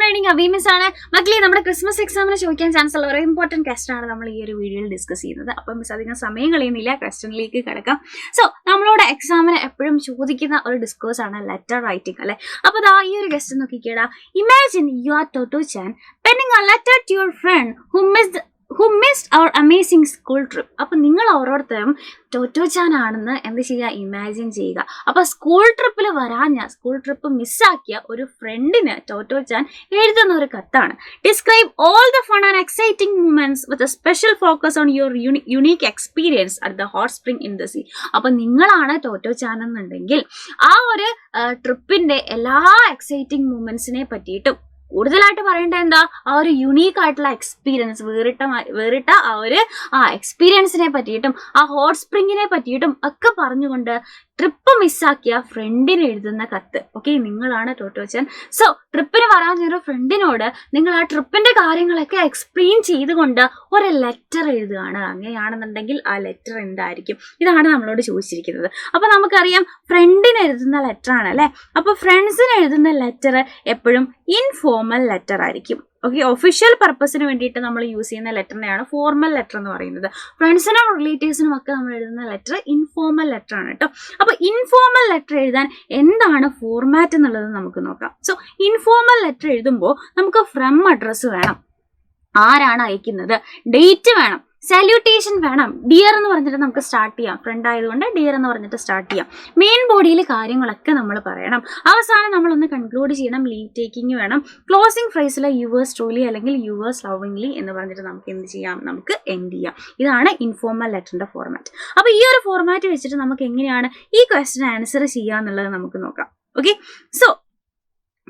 Learning അബീമിസ് ആണ്. മക്കളെ, നമ്മുടെ ക്രിസ്മസ് എക്സാമിന് ചോദിക്കാൻ ചാൻസ് ഉള്ള ഒരു ഇമ്പോർട്ടന്റ് ക്വസ്റ്റൻ ആണ് നമ്മൾ ഈ ഒരു വീഡിയോയിൽ ഡിസ്കസ് ചെയ്യുന്നത്. അപ്പം മിസ് അധികം സമയം കളയുന്നില്ല, ക്വസ്റ്റനിലേക്ക് കിടക്കാം. സോ നമ്മളോട് എക്സാമിന് എപ്പോഴും ചോദിക്കുന്ന ഒരു ഡിസ്കോഴ്സ് ആണ് ലെറ്റർ റൈറ്റിംഗ് അല്ലെ. അപ്പൊ ഈ ഒരു ക്വസ്റ്റൻ നോക്കിക്കേടാ. Imagine you are Totto-chan penning a letter to your friend who missed our amazing school trip. അപ്പൊ നിങ്ങൾ ഓരോരുത്തരും ടോട്ടോ-ചാൻ ആണെന്ന് എന്ത് ചെയ്യുക, ഇമാജിൻ ചെയ്യുക. അപ്പൊ സ്കൂൾ ട്രിപ്പിൽ സ്കൂൾ ട്രിപ്പ് മിസ്സാക്കിയ ഒരു ഫ്രണ്ടിന് ടോട്ടോ-ചാൻ എഴുതുന്ന ഒരു കത്താണ്. Describe all the fun and exciting moments with a special focus on your unique experience at the hot spring in the sea. അപ്പൊ നിങ്ങളാണ് ടോട്ടോ-ചാൻ എന്നുണ്ടെങ്കിൽ ആ ഒരു ട്രിപ്പിന്റെ എല്ലാ എക്സൈറ്റിംഗ് മൂമെന്റ്സിനെ പറ്റിയിട്ടും കൂടുതലായിട്ട് പറയേണ്ടത് എന്താ, ആ ഒരു യുണീക്ക് ആയിട്ടുള്ള എക്സ്പീരിയൻസ്, വേറിട്ട ആ ഒരു എക്സ്പീരിയൻസിനെ പറ്റിയിട്ടും ആ ഹോട്ട് സ്പ്രിങ്ങിനെ പറ്റിയിട്ടും ഒക്കെ പറഞ്ഞുകൊണ്ട് ട്രിപ്പ് മിസ്സാക്കിയ ഫ്രണ്ടിന് എഴുതുന്ന കത്ത്. ഓക്കെ, നിങ്ങളാണ് ടോട്ടോ-ചാൻ. സോ ട്രിപ്പിന് വരാഞ്ഞൊരു ഫ്രണ്ടിനോട് നിങ്ങൾ ആ ട്രിപ്പിന്റെ കാര്യങ്ങളൊക്കെ എക്സ്പ്ലെയിൻ ചെയ്തുകൊണ്ട് ഒരു ലെറ്റർ എഴുതുകയാണ്. അങ്ങനെയാണെന്നുണ്ടെങ്കിൽ ആ ലെറ്റർ എന്തായിരിക്കും? ഇതാണ് നമ്മളോട് ചോദിച്ചിരിക്കുന്നത്. അപ്പൊ നമുക്കറിയാം ഫ്രണ്ടിന് എഴുതുന്ന ലെറ്റർ ആണ് അല്ലെ. അപ്പൊ ഫ്രണ്ട്സിന് എഴുതുന്ന ലെറ്റർ എപ്പോഴും ഇൻഫോർമൽ ലെറ്റർ ആയിരിക്കും. ഓക്കെ, ഒഫീഷ്യൽ പർപ്പസിന് വേണ്ടിയിട്ട് നമ്മൾ യൂസ് ചെയ്യുന്ന ലെറ്ററിനെയാണ് ഫോർമൽ ലെറ്റർ എന്ന് പറയുന്നത്. ഫ്രണ്ട്സിനും റിലേറ്റീവ്സിനും ഒക്കെ നമ്മൾ എഴുതുന്ന ലെറ്റർ ഇൻഫോർമൽ ലെറ്റർ ആണ് കേട്ടോ. അപ്പൊ ഇൻഫോർമൽ ലെറ്റർ എഴുതാൻ എന്താണ് ഫോർമാറ്റ് എന്നുള്ളത് നമുക്ക് നോക്കാം. സോ ഇൻഫോർമൽ ലെറ്റർ എഴുതുമ്പോൾ നമുക്ക് ഫ്രം അഡ്രസ്സ് വേണം, ആരാണ് അയക്കുന്നത്, ഡേറ്റ് വേണം, സല്യൂട്ടേഷൻ വേണം. ഡിയർ എന്ന് പറഞ്ഞിട്ട് നമുക്ക് സ്റ്റാർട്ട് ചെയ്യാം. ഫ്രണ്ട് ആയതുകൊണ്ട് ഡിയർ എന്ന് പറഞ്ഞിട്ട് സ്റ്റാർട്ട് ചെയ്യാം. മെയിൻ ബോഡിയിൽ കാര്യങ്ങളൊക്കെ നമ്മൾ പറയണം. അവസാനം നമ്മളൊന്ന് കൺക്ലൂഡ് ചെയ്യണം. ലീവ് ടേക്കിംഗ് വേണം. ക്ലോസിംഗ് ഫ്രേസിൽ യുവേഴ്സ് ട്രൂലി അല്ലെങ്കിൽ യുവേഴ്സ് ലവിംഗ്ലി എന്ന് പറഞ്ഞിട്ട് നമുക്ക് എന്ത് ചെയ്യാം, നമുക്ക് എൻഡ് ചെയ്യാം. ഇതാണ് ഇൻഫോർമൽ ലെറ്ററിന്റെ ഫോർമാറ്റ്. അപ്പൊ ഈ ഒരു ഫോർമാറ്റ് വെച്ചിട്ട് നമുക്ക് എങ്ങനെയാണ് ഈ ക്വസ്റ്റ്യൻ ആൻസർ ചെയ്യുക എന്നുള്ളത് നമുക്ക് നോക്കാം. ഓക്കെ, സോ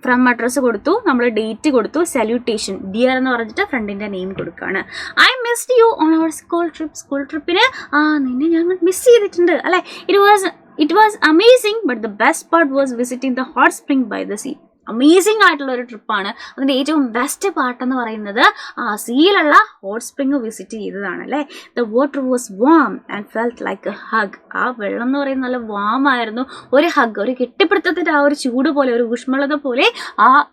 ഫ്രം അഡ്രസ്സ് കൊടുത്തു, നമ്മൾ ഡേറ്റ് കൊടുത്തു, സല്യൂട്ടേഷൻ ഡിയർ എന്ന് പറഞ്ഞിട്ട് ഫ്രണ്ടിന്റെ നെയിം കൊടുക്കുകയാണ്. I missed you on our school trip. School ട്രിപ്പിന് നിന്നെ ഞാൻ മിസ് ചെയ്തിട്ടുണ്ട് അല്ലെ. It was amazing but the best part was visiting the hot spring by the sea. Amazing ആയിട്ടുള്ള ഒരു ട്രിപ്പാണ്. അതിൻ്റെ ഏറ്റവും ബെസ്റ്റ് പാർട്ട് എന്ന് പറയുന്നത് സീയിലുള്ള ഹോട്ട് സ്പ്രിംഗ് വിസിറ്റ് ചെയ്തതാണ് അല്ലേ. The water was warm and felt like A hug. ആ വെള്ളം എന്ന് പറയുന്നത് നല്ല വാം ആയിരുന്നു. ഒരു ഹഗ്, ഒരു കെട്ടിപ്പിടുത്തത്തിൻ്റെ ആ ഒരു ചൂട് പോലെ, ഒരു ഊഷ്മളത പോലെ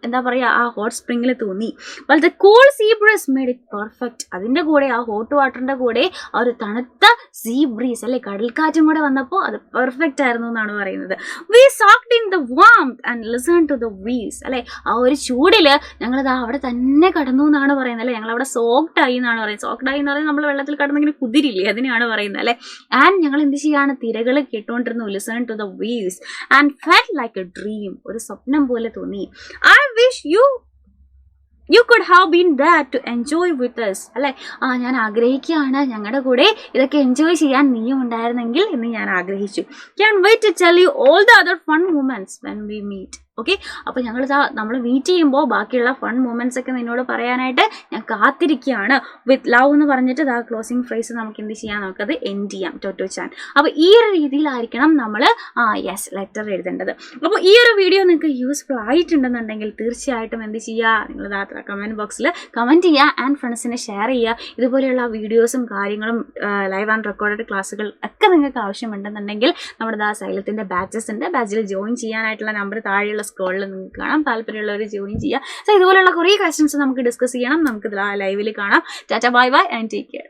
എന്താ പറയുക, ആ ഹോട്ട് സ്പ്രിംഗിൽ തോന്നി. But the cool see breeze made it perfect. അതിൻ്റെ കൂടെ ആ ഹോട്ട് വാട്ടറിൻ്റെ കൂടെ ആ ഒരു തണുത്ത സീ ബ്രീസ് അല്ലെ, കടൽക്കാറ്റും കൂടെ വന്നപ്പോൾ അത് പെർഫെക്റ്റ് ആയിരുന്നു എന്നാണ് പറയുന്നത്. We soaked in the warmth and listen to the വീ അല്ലെ. ആ ഒരു ചൂടില് ഞങ്ങളത് അവിടെ തന്നെ കടന്നു എന്നാണ് പറയുന്നത് അല്ലെ. ഞങ്ങൾ അവിടെ സോക്ഡായി എന്നാണ് പറയുന്നത്. സോക്ഡായി എന്ന് പറയുന്നത് നമ്മൾ വെള്ളത്തിൽ കടന്നിങ്ങനെ കുതിരില്ലേ, അതിനെയാണ് പറയുന്നത് അല്ലെ. ആൻഡ് ഞങ്ങൾ എന്ത് ചെയ്യാണ്, തിരകൾ കേട്ടുകൊണ്ടിരുന്നു. Listen to the waves and felt like a dream. ഒരു സ്വപ്നം പോലെ തോന്നി. I wish you could have been there to enjoy with us അല്ലെ. ഞാൻ ആഗ്രഹിക്കുകയാണ് ഞങ്ങളുടെ കൂടെ ഇതൊക്കെ എൻജോയ് ചെയ്യാൻ നീയും ഉണ്ടായിരുന്നെങ്കിൽ എന്ന് ഞാൻ ആഗ്രഹിച്ചു. Can't wait to tell you all the other fun moments when we meet. Okay, അപ്പൊ നമ്മൾ മീറ്റ് ചെയ്യുമ്പോൾ ബാക്കിയുള്ള ഫൺ മൂമെന്റ്സ് ഒക്കെ നിന്നോട് പറയാനായിട്ട് ഞാൻ കാത്തിരിക്കുകയാണ്. വിത്ത് ലവ് എന്ന് പറഞ്ഞിട്ട് ക്ലോസിംഗ് ഫ്രേസ് നമുക്ക് എന്ത് ചെയ്യാം, നമുക്കത് എൻഡ് ചെയ്യാം, ടോട്ടോ-ചാൻ. അപ്പൊ ഈ ഒരു രീതിയിലായിരിക്കണം നമ്മൾ യെസ് ലെറ്റർ എഴുതേണ്ടത്. അപ്പോൾ ഈ ഒരു വീഡിയോ നിങ്ങൾക്ക് യൂസ്ഫുൾ ആയിട്ടുണ്ടെന്നുണ്ടെങ്കിൽ തീർച്ചയായിട്ടും എന്ത് ചെയ്യുക, നിങ്ങൾ കമന്റ് ബോക്സിൽ കമന്റ് ചെയ്യുക ആൻഡ് ഫ്രണ്ട്സിനെ ഷെയർ ചെയ്യുക. ഇതുപോലെയുള്ള വീഡിയോസും കാര്യങ്ങളും ലൈവ് ആൻഡ് റെക്കോർഡഡ് ക്ലാസ്സുകൾ ഒക്കെ നിങ്ങൾക്ക് ആവശ്യമുണ്ടെന്നുണ്ടെങ്കിൽ നമ്മുടെ സൈലത്തിന്റെ ബാച്ചസ് ഉണ്ട്. ബാച്ചിൽ ജോയിൻ ചെയ്യാനായിട്ടുള്ള നമ്പർ താഴെയുള്ള സ്ക്രോളിൽ നിങ്ങൾക്ക് കാണാം. താല്പര്യമുള്ളവർ ജോയിൻ ചെയ്യുക. സോ ഇതുപോലുള്ള കുറേ ക്വസ്റ്റ്യൻസ് നമുക്ക് ഡിസ്കസ് ചെയ്യണം. നമുക്ക് ലൈവിൽ കാണാം. Tata, bye bye and take care.